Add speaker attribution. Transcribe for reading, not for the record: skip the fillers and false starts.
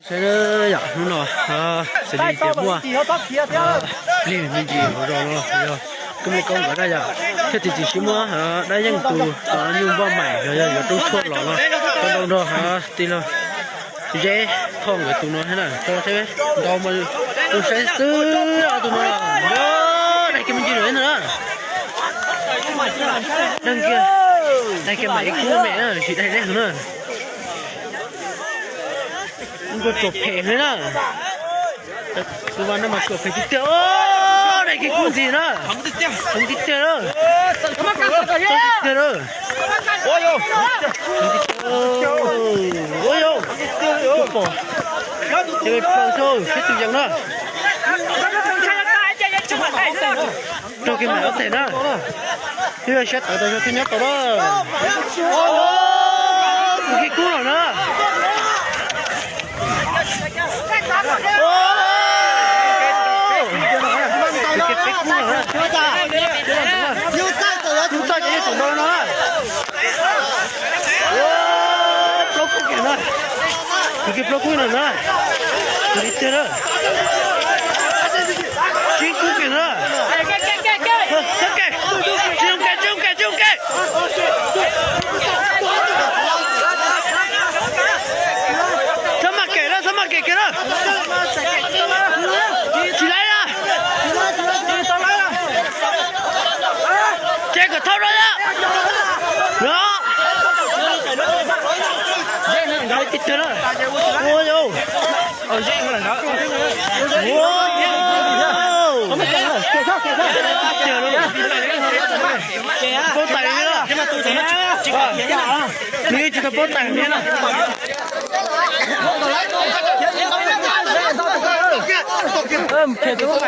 Speaker 1: 现在呀，弄了这里节目里面几个人了，咁你讲个大家，这这节目大家都用不买，有都错了了，当中对了，这通个都弄那，到这边到么都谁死啊都弄，哟，那个么几人呢？那个买股咩啊？是ได้呢？ก็จบเพลงเลยนะคือวันนั้นมาจบเพลงที่เต๋อได้กี่คนสินะทำที่เต๋อทำที่เต๋อโอ้ยโอ้ยปอเจอฟังโซ่คิดถึงยังนะโจกินมาแล้วแต่นะที่ว่าเช็ดเอาแต่ที่นี้ต่อเลยโอ้ยกี่คนแล้วนะPorque procura nada. Literal. Cinco que nada. ¿Qué? Junque. Sama que era. Chilaya. ¿Qué que todo ya? No. Đấy cái đó. Ôi ô. Ở đây là nó. Wow. Bố tay nữa. Đi chỉ có bố tay nữa nè. Kể tôi